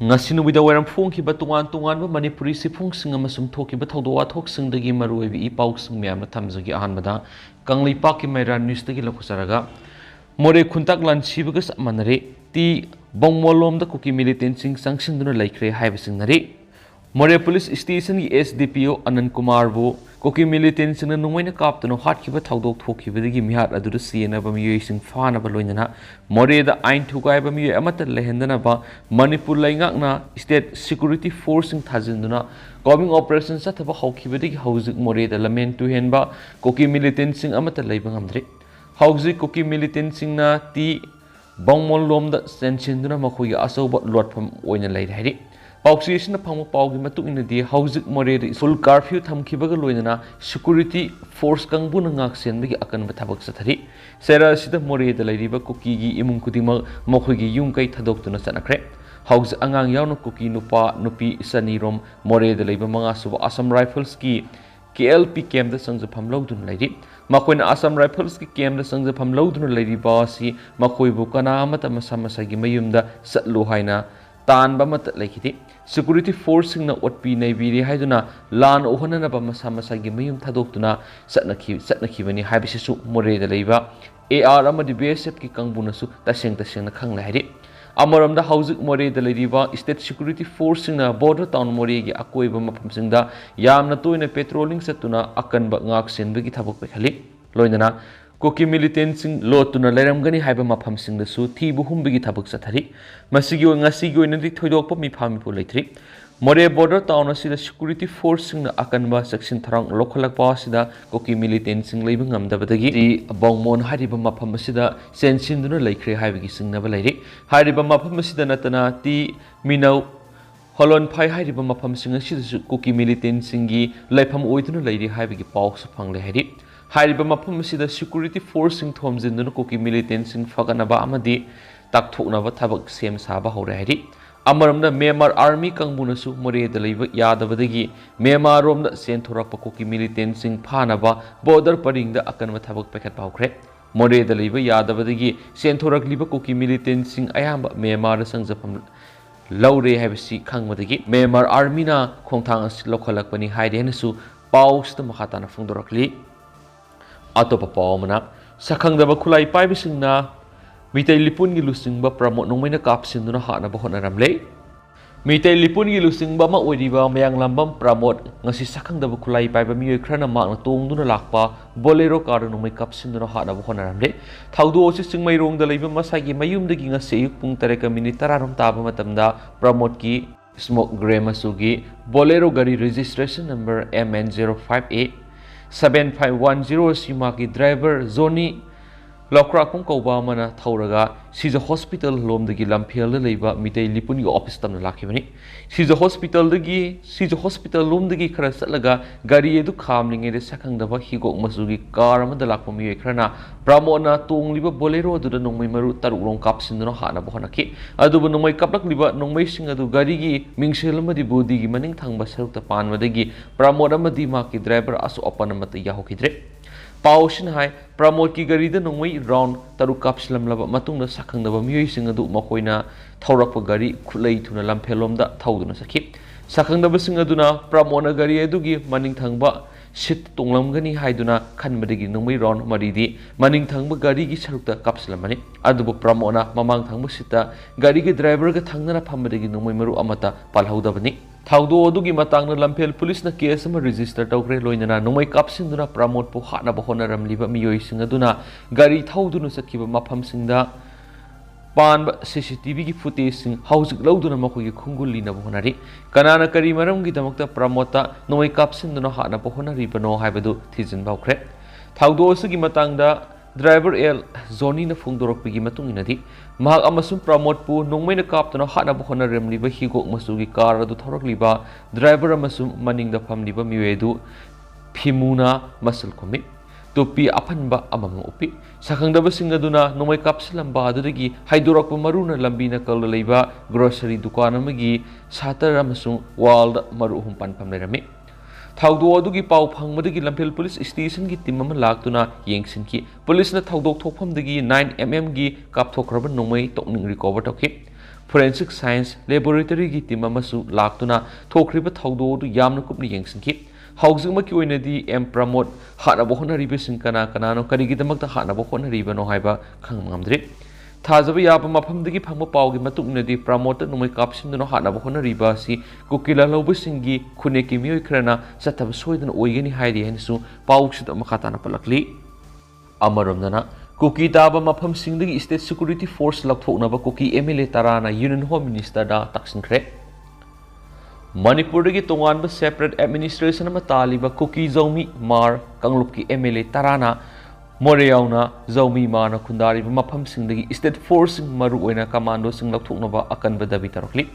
ngasi nubida wairam phongkhiba tungan manipuri sifungsing amasum thokhiba thodok wathoksingdagi maruibi i pausing myamna thamjagi ahanbada kanglipaki maira news dagi lakhusaraga more khuntak lan sibaga samanare Ti-Bongmol lomda-Kuki militant changsindu laikhre haibasingari more police station ki SDPO Anand Kumar bu Kuki militant sing nungmaina kaptano hatkhre thodok thokhibadagi mihat adu siena ba miyoi sing fana ba loinana more da ain thukai ba miyoi amata lehendana ba Manipur laingakna state security force sing thajinduna combing operation sathaba hawkhibadagi hauzik more da lamen tu henba Kuki militant sing amata leiba ngamdre hauzik Kuki militant sing na Ti-Bongmol lomda changsindu makhoi asoba lotpham oina lai hari Pauxation of Pamo Pogimatu in the Hauzik More full curfew Tamkibaga Loinana security force Kangbunangak Sen Big Akan Batabak Satari Sarah Sida More the Ladiba Kuki Imunkudima Mokugi Yunkai Tadok to Nasanakre House Angang Yano Kuki Nupa Nupi Sanirom More the Labor Mangasu Assam Rifles Ki KLP came the sons of Pamlodun Lady Makwin Assam Rifles came the sons of Pamlodun Lady Basi Makoi Bukana Amata Masamasagi Mayumda Satluhaina Tan Bamat Lakiti security force na otpi naibiri haiduna lan ohana ba masa masagi mayum thadokuna satnaki bani haibisisu more da leiba AR amadi BSF ki kangbuna su taseng na khangla hari amaram da hauzik more da leiba state security force na border town more gi akoi ba mafam singda yamna toina patrolling satuna akan ba ngak sen bi thabok pe khali loinana Kuki militant sing lotuna leramgani haiba mafam singda su thibu humbigi thabak sathari masigi ngasi gi oinadi thoidokpa mi phami pu leithri more border town asida security force sing na akanba section tharang lokhalakpa asida Kuki militant sing leiba ngamdabadagi Ti-Bongmol hariba mafam asida changsindu laikhre haibagi singnaba lairi hariba mafam asida natana ti minau holon phai hariba mafam sing asida Kuki militant singi laifam oiduna lairi haibagi pawsu phangle hari Hariba mafam asida security force sing thomjinduna Kuki militant sing faganaba amadi takthoknaba thabak sem saba hore hari amaramda Myanmar army kangbunasu more da leiba yadabadagi Myanmar romda sen thorakpa Kuki militant sing phanaba border paringda akanba thabak pekhat paukre more da leiba yadabadagi sen thorakliba Kuki militant sing ayamba Myanmar sangjapam laure haibasi khangmadagi Myanmar army na khongthang as lokhalakpani haidehnasu pawsta makhatana phungdorakli Atopa Pawmana Sakangdaba Kulai Pibisingna Mitai Lipun Gilusingba Pramot Nomaina Kapsinduna Hana Bahona Ramle Mitai Lipun Gilusingba Ma Wediba Mayang Lambam Pramot Ngasi Sakangdaba Kulai Piba Mikrana Magna Tungduna Lakpa Bolero Garden Nomai Kapsinduna Hana Bahona Ramle Taudu Sing May Rong the Labor Masagi Mayum the Ginga Sayuk Puntareka Minitaram Tabamatamda Pramot Ki Smoke Gramasugi Bolero Gari Registration Number MN05A 7510 Simaki driver Zoni Lokra Kung Kauba Mana Tauraga, she's a hospital lom the Gilampiel Leba, Mitay Lipuni office tam Lakimani. She's a hospital lom the Gikrasalaga, Gari Edu Kamling in the second of Higo Masugi, Karama the Lakumi Krana, Pramona, Tung Liba Bolero, do the Nomimaru Tarung Caps in the Hana Bohanaki, Adubu no my Kapak Liba, no Mashing Adu Garigi, Mingshelma di Budi, Maning Tangba Selta Pan Madagi, Pramona Madimaki driver as Opanamata Yahokidre. Paushin High, Pramot ki garida nongway round taru kapslam laba matungna sakangdaba miyoi singadu makoina thaurakpa gari khulai thuna lamphelomda thauduna sakhi sakangdaba singaduna Pramona gari edugi maning thangba sit tonglamgani haiduna khanbadagi nongway round maridi maning thangba gari gi sarukta kapslamani adubu Pramona mamang thangba sita gari gi driver ga thangnana phambadagi nongway maru amata palhaudabani Thaudo Odugi Matang Lampel Police na case ma register tawkre loinana nongmai kapsinduna Pramot pu hana bahona ramliba miyoi singaduna gari thauduna sakhiba mafam singda panba CCTV gi footage sing hauzik lauduna makhoi khunguli na bahonari kanana kari maram gi damakta Pramota nongmai kapsinduna hana bahona ribano haibadu thijin bawkre thaudo sugi matangda driver L Zoni na fungdorok pigi matung inadi mahak amasum Pramot pu nongmai na kaptana hana bahona remliba higok masugi car adu thorak liba driver amasum maning da famliba miwedu phimuna masal komi topi apanba amam upi sakangdaba singaduna nongmai kapsilamba adudagi haidorok maruna lambina kal leiba grocery dukan amagi satar amasum wall maru hum pan pam lerami Thaudo Odugi Pau Pangmadagi Lampel Police Station ki timam laktuna yengsinki police na thaudok thokpham dagi 9mm gi kapthokraba nongmai tokning recover tokhi forensic science laboratory gi team amasu laktuna thokriba thawdo du yamna kupni yengsinki haujingma ki oinadi em promote hana bo honari besin kana kana no karigi damakta hana bo honari bano haiba khangmamdri थाजब याब मफमदगी फंग पावगी मतुकनदी promote नुमै कापसिनदनो हाना बखोनरिबा सि कुकिला लौबसिंगी खुनेकी मियोय खरना सतब सोयदन ओइगनी हाइदि हनसु पाउक्सिद मखाताना पलकली अमरमदना कुकी ताब मफम सिंगदगी स्टेट सिक्युरिटी फोर्स लखथोकनबा कुकी एमएलए तराना यूनियन होम मिनिस्टर दा तक्सिनख्रे मणिपुर की तोंगानब सेपरेट एडमिनिस्ट्रेशन में तालिबा कुकी जौमी मार कांगलुप की एमएलए तराना मोरेयाउना जौमी माना खुंदारी मफम सिंगदगी स्टेट फोर्स मरु ओइना कमांडो सिंग लखथोकनबा अकनब दाबी तरखली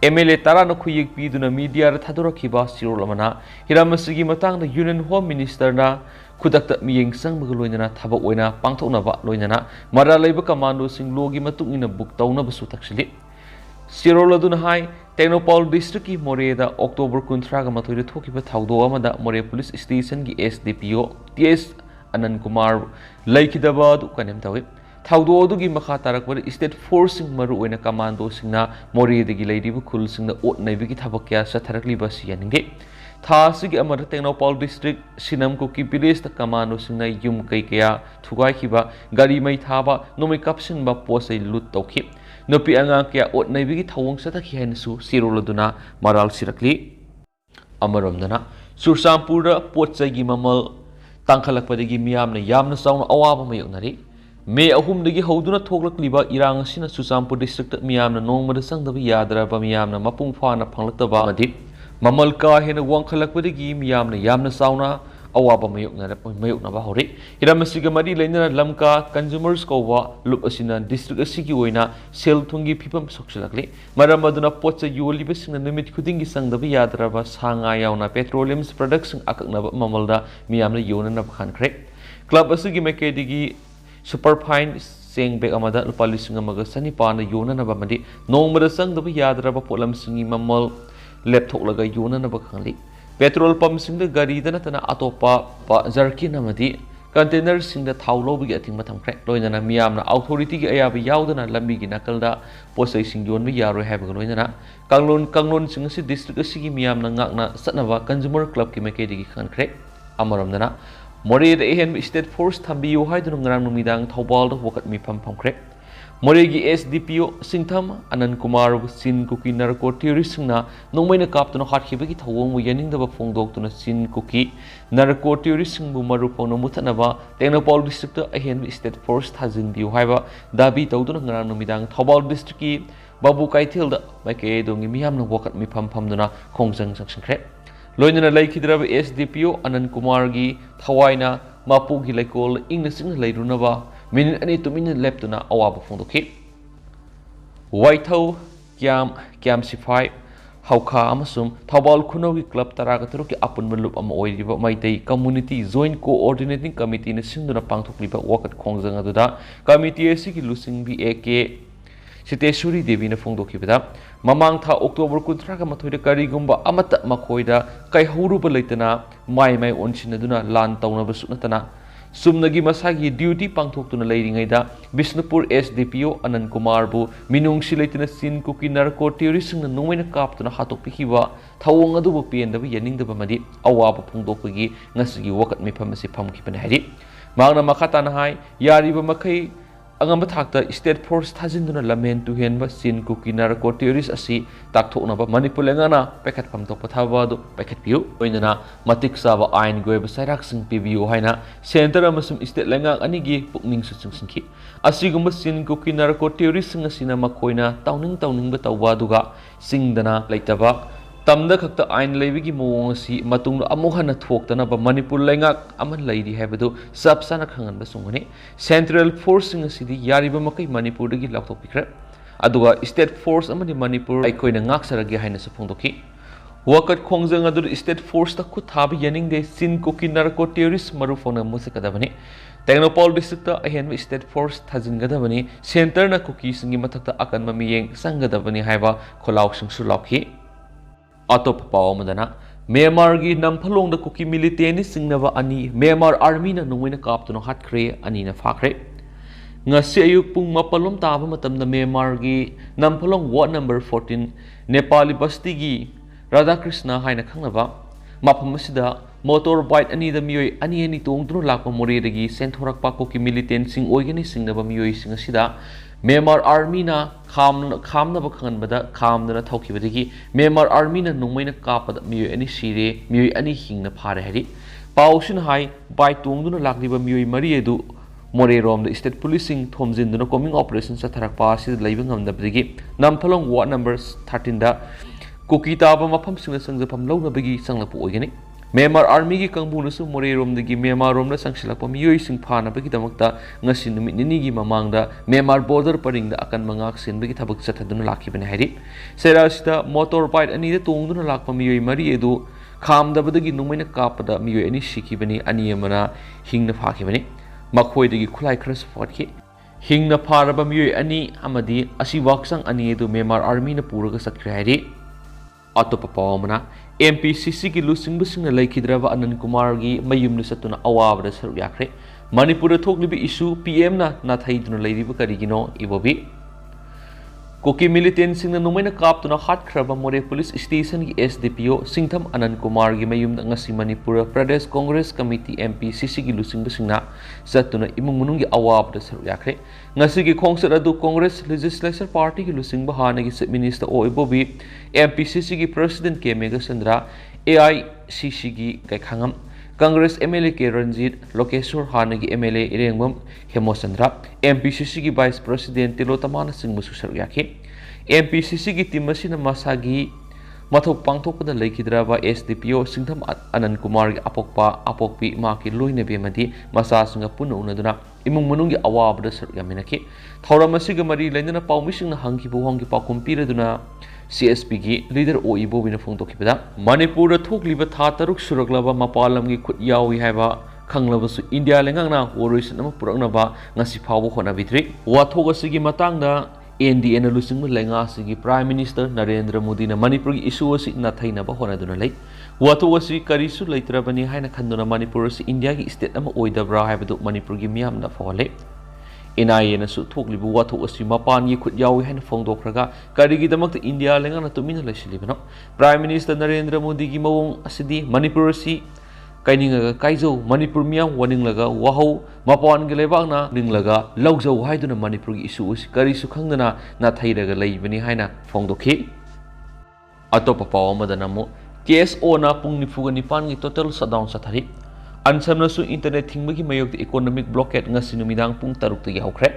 एमएलए तराना खुयेक पीदुना मीडिया रा थादोरखिबा सिरोल अमना हिरामसिगी मतंगदा यूनियन होम मिनिस्टरना खुदक्ता मियेंग संगबग लोइना थबक ओइना पांगथोकनबा लोइना मरा लैब कमांडो सिंग लोगी मतुंगिना बुक तौनबसु तक्सिलि सिरोल अदुना हाई टेक्नोपॉल डिस्ट्रिक्ट की मोरेदा अक्टोबर 19 थोकिबा थाउदो अमदा मोरे पुलिस स्टेशन की एसडीपीओ टीएस अनंत कुमार लैखिदबा कनेम तवे थाउदो अदुगी मखा तारकबर स्टेट फोर्स सिंग मरु ओइना कमांडो सिंगना मोरेदगी लैरिबा खुल सिंगना ओट नैबिगी थबक क्या सथरकलिबा सियानिंगे थासिगी अमर टेक्नोपॉल डिस्ट्रिक्ट सिनमको की विलेज द कमांडो सिंगना युम कया थुगाइखिबा गाड़ी मै थाबा नोमै कापसिनबा पोसै लूट तौखि नुपी अंगा क्या ओट नैबिगी थवंग सतखि हैनसु सिरोलदुना मराल सिरकली अमरमदना सुरसामपुर पोटचैगी ममल तांखलकपदगी मियामना यामना चावना अवाबा मायोक्नरी मे अहुमदगी हौदुना थोकलक्लिबा इरांग असिना सुरसामपुर डिस्ट्रिक्ट मियामना नोंगमदा संगदबा यादरबा मियामना मपुंग फाना फंगलक्तबा अमदि ममल का हेना वांखलकपदगी मियामना यामना चावना अवाबा मायोक्नबा हौरि हिरामसिगा मरी लैना लमका कंज्यूमर्स कौवा लुप असिना डिस्ट्रिक्ट असिगी ओइना सेल थुंगी फिफम सोक्सलकले मरम अदुना पोचा योलिबसिंगना निमित खुदिंगी संगदबा यादरबा सांगा यावना पेट्रोलियम्स प्रोडक्ट्स अकनबा ममलदा मियामना योननबा खानख्रे क्लब असिगी मेकेदिगी सुपरफाइन सेंग बेग अमदा लुपा लिसिंग अमगा सनिपाना योननबा मदि नोंगमदा संगदबा यादरबा पोलमसिंगी ममल लेपथोकलगा योननबा खानली पेट्रोल पंप सिंह गाड़ी नतना अतोपा जर्किन कंटेनर सिंह थाव लौबगी अथिंग थमख्रे लोइना मियामना अथॉरिटी की अयाब यावदना लंबी की नकलदा पोसै सिंह योनबा यारोय हाइबग लोइना कांगलोन सिंह से डिस्ट्रिक्ट असिगी मियामना ngakna सतनबा कंज्यूमर क्लब की मेकेदिगी खनख्रे अमरमदना मोरेद एहन स्टेट फोर्स थंबियो हाइदुन ngrang numidang थौबाल वकत मिफम फमख्रे मोरेगी एसडीपीओ सिंथम अनंत कुमार सिन कुकी नरको टेरिस्टना नोंमैना कापतुना हाटखिबगी थौवंगबु यानिंगदबा फोंगदोक्तुना सिन कुकी नरको टेरिस्टबु मरुफौना मुथनबा टेक्नोपॉल डिस्ट्रिक्ट अहेन स्टेट फोर्स थाजिनबियो हाइबा दाबी तौदुना ngrang numidang थौबाल डिस्ट्रिक्ट की बाबू काइथेलदा माइकेदोंगी मियामना वकत मिफम फमदुना खोंजंग संख्रे लोइना लैखिद्रब एसडीपीओ अनंत कुमार की थवाइना मापुगी लैकोल इंग सिंग लैरुनबा मिनिट अनि तुमिन लेप्तुना अवाब फोंदोखि वाइथौ क्याम सिफाई हौखा अमसुम थौबाल खुनौगी क्लब तरागा तरुकी अपुनबा लुप अमा ओइरिबा Meitei community joint coordinating committee ने सिंदुना पांगथोक्लिबा वकत खोंजंग अदुदा कमिटी असिगी लुसिंगबी एके सितेश्वरी देवी ने फोंदोखिबदा ममांग था अक्टोबर 19 करिगुंबा अमत मखोइदा कैहौरुबा लैतना माय ओनसिनदुना लान तौनबसु नतना सुमनगी मसागी ड्यूटी पांगथोक्तुना लैरिङैदा बिष्णुपुर एसडीपीओ अनंत कुमारबु मिनुंगसि लैतना सिन कुकी नरको टेरिस्टसिंगना नोंमैना कापतुना हातोकपिखिबा थौवंग अदुबु पेंदबा यानिंगदबा मदि अवाब फोंदोकपगी ngasiगी वकत मिफम असे फमखिबने हारि मांगना मखाताना हाय यारिबा मखै अंगम थाक्ता स्टेट फोर्स थाजिंदुना लमेन तुहेनबा सिन कुकी नरको टेरिस्ट असि ताकथोकनबा मणिपुर लेंगाना पैखतफम तोपा थाबादु पैखतपियु ओइनना मतिक साबा आइन गोयब सैराकसिंग पिबियु हाइना सेंटर अमसुम स्टेट लेंगा अनिगी पुकनिंग सुचिंगसिंखि असिगुंबा सिन कुकी नरको टेरिस्ट सिंग असिना मखोइना तौनिंग बतौबादुगा सिंगदना लैतबा तमदा खक्त आइन लैबिगी मवोंग असि मतुंग अमुक हन थोक्तनबा मणिपुर लेंगाक अमन लैरि हैबदु सबसाना खंगनबा सुंगने सेंट्रल फोर्स सिंग असिदि यारिबा मकै मणिपुर दगी लाक्थोकपिख्रे अदुगा स्टेट फोर्स अमनि मणिपुर अइखोइना ngakसरगे हाइना सफोंदोखि वकत खोंजंग अदु स्टेट फोर्स ता खुद थाबि यानिंगदे सिन कुकी नरको टेरिस्ट मरुफोना मुसकदबनि टेक्नोपॉल डिस्ट्रिक्ट अहेन स्टेट फोर्स थाजिनगदबनि सेंटर ना कुकी सिंगी मथक्ता अकन ममियेंग संगदबनि हाइबा खोलाउसिंग सुलाउखि अतोप पावमदना म्यांमार की नंफलोंग कुकी मिलिटेंट सिंगनबा अनि म्यांमार आर्मी ना नुंगैना कापतुनो hatkhre अनि ना फाख्रे ngasi ayuk pung mapalom taba matamda Myanmar gi Namphalong Ward number 14 Nepali Basti gi Radhakrishna haina khangnaba mafam asida motorbike ani da miyoi ani tongdunu lakpa moredagi senthorakpa koki militant sing oigani singnaba miyoi sing asida Myanmar Army na khamnaba khanganbada khamdana thokibadagi Myanmar Army na nungmaina kapada miyoi ani sire miyoi ani hingna phare hari pausin hai bike tongduna lakliba miyoi mari edu More Rom the State Policing Thomzin the coming operations at Tarakpasi living on the Brigade Namphalong Ward number 13 da Kukita Mapam Sing the Pam Lona Bigi Sanglapo organic Myanmar Army Kambunusu More Rom the Myanmar Rom the Sangshalapam using Pana Bigitamakta Nasin Nigi Mamanga Myanmar border paring the Akan Mangaks in Bigitabak Satadun Laki Benhari Serasta motorbike and either Tongduna Lakpam Yui Mariedu Kam the Badagi Numina Kapada Miu any Shikibani Aniamana Hing the Fakibani Makoidagi Kulai Chris Fortki Hing na Paraba Mui Ani Amadi Asiwaksang Ani do Myanmar Army na Puraga Sakrari Atopapamana MPCC ki lusing busing na Laikidrava Anan Kumar gi Mayum Nisatuna Awabra Saryakre Manipura Toklibi issue PM na Nathaiduna Lady Bukarigino Ibobi Koki militant sing na numay na kaptuna hatkhre More Police Station ki SDPO Singtham Anand Kumar gi mayum nga si Manipura Pradesh Congress Committee MPCC gi lusing busing na satuna imong munung gi awab da saryakre nga sige khongsat adu Congress Legislature Party gi lusing bahana gi Minister O Ibobi MPCC gi President K Mega Sandra AICC gi kai khangam Congress MLA K Ranjit Lokeshwar Hanagi MLA Irengwam Hemosandra MPCC ki Vice President Tilotamana Singh Mususar Yaki MPCC ki Timasina Masagi Mathok Pangtok na Laikidrava SDPO Singtham Anand Kumar ki Apokpi Maki Luine Bemadi Masasunga Puno Unaduna Imung Munungi Awabda Saryaminaki Tauramasiga Mari Lendana Paumising na Hanki Buhongi Pakumpira Duna CSP gi leader O Ibo bina phongtokibada Manipur thokliba tha taruk suraglaba mapalam gi khut yawi haiba khanglaba su India lengangna oration ama puraknaba ngasi phawo khona bitri wathog asigi matangda NDA na lusing lenga asigi Prime Minister Narendra Modi na Manipur gi issue asi na thaina ba hona duna lei wathog asi karisu leitrabani haina khanduna Manipur si India gi state ama oidabra haibadu Manipur gi miyam na phole NIA na su thoklibu wathok asi mapan gi khut yawi haina phongdokhraga karigi damak India lenga na tumina lesilibano Prime Minister Narendra Modi gi mawong asidi Manipur si kaininga kaijo Manipur miyam waninglaga wahau mapan gi lebak na ninglaga lawjau haiduna Manipur gi isu si karisu khangdana na thairaga leibani haina phongdokhi atopa pawamada namo KSO na pung nifuga nipan gi total shutdown sathari Ansamna su internet thingba gi mayok the economic blockade nga sinumidang pung taruk tagi hawkhre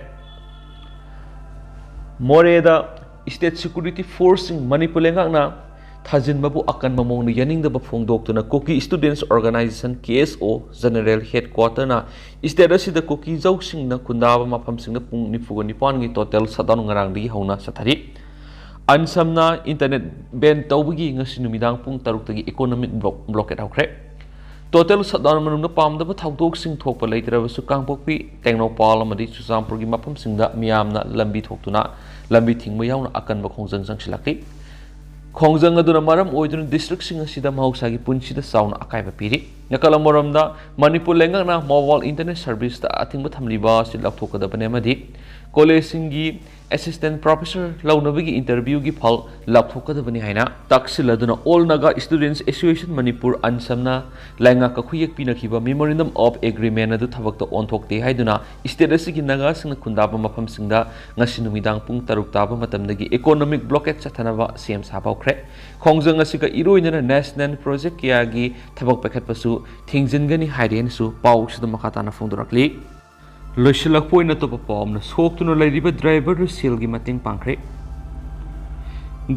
Moreda state security forcing Manipur lengak na thajin babu akan mamong na yaning da ba phongdok na Koki Students Organization KSO General Headquarter na state asida Koki jawsing na kundaba mafam sing na pung nifuga nipan gi total shutdown ngarang dagi hauna sathari Ansamna internet ban tawbagi nga sinumidang pung taruk tagi economic blockade hawkhre Total shutdown manungna pamdaba thawdok sing thokpa leitrabasu kangpokpi Tengnopal amadi Chusampur gi mafam singda miyamna lambi thoktuna lambi thingba yauna akanba khongjang jangsilaki khongjang aduna maram oiduna district sing asida mahausa gi punsida sauna akaiba piri nakala moramda Manipur lengakna mobile internet service ta athingba thamliba si laktokadabane amadi college singi assistant professor launabagi interview gi phal laktokadabani haina taksiladuna all naga students association Manipur ansamna lainga ka khuyek pinakhiba memorandum of agreement adu thabakta onthokte haiduna state asigi naga singna khundaba mafam singda ngasinumidang pung taruk taba matamdagi economic blockade chathanaba CM sabaukre khongjang asiga iroinana national project kya gi thabak pakhatpasu thingjingani hairensu pau sida makatana phongdorakli Loisilakpoina to papom na soktuna lairiba driver seal gi mating pangkhre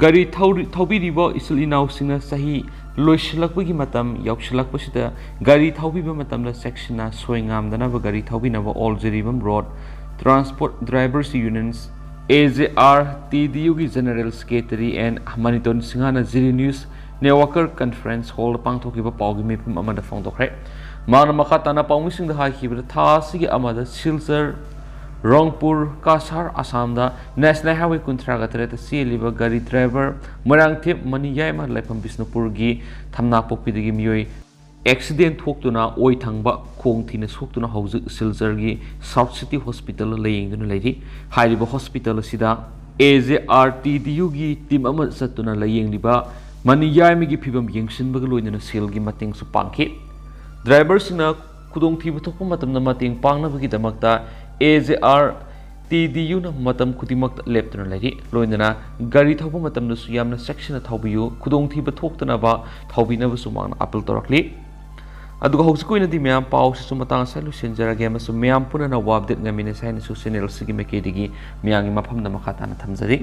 Gari thawbiriba isil inaw singna sahi loisilakpagi matam yauksilakpasida gari thawbiba matamda section na soingam dana ba gari thawbinaba all jeribam road transport drivers unions AJR TDU gi general secretary and Maniton Singhana Ziri News Networker conference hall pangthokiba pawgi mepum amada phongdokre Mana makatana paumising da haikibra thasigi amada Silchar Rangpur Kasar Assam da National Highway Kuntraga Treta Siliba Gari Driver Marangthip Maniyai ma Laipam Bisnupur gi Thamna Pokpidagi Miyoi accident थोक्तुना ओइ थंगबा खोंग थिना सोक्तुना हौजिक सिलचर की south city hospital लेयिंगदुना लेरि हाइरिबा हॉस्पिटल सिदा AJRTDU की टीम अमा सत्तुना लेयिंगलिबा मनियामी की फिबम यंगसिनबग लोइनना सेल की मतेंग सु पांखि ड्राइवर सिंगना खुदोंग थिबा थोकपा मतमना मतेंग पांगनाबगी दमकता AJRTDU ना मतम खुदिमक लेप्तुना लेरि लोइनना गाड़ी थौबा मतमदसु यामना सेक्शन थौबियु खुदोंग थिबा थोक्तनाबा थौबिनबसु मांगना अपील तोरकली अदुगा हौजिकोइनदि म्याम पाउ सिसु मतंग साइलु सेंजरगे मसु म्याम पुनना वाबदेत ngamiने साइनसु चैनल सिगी मेकेदिगी म्यांगी मफमदा मखाताना थमजरि।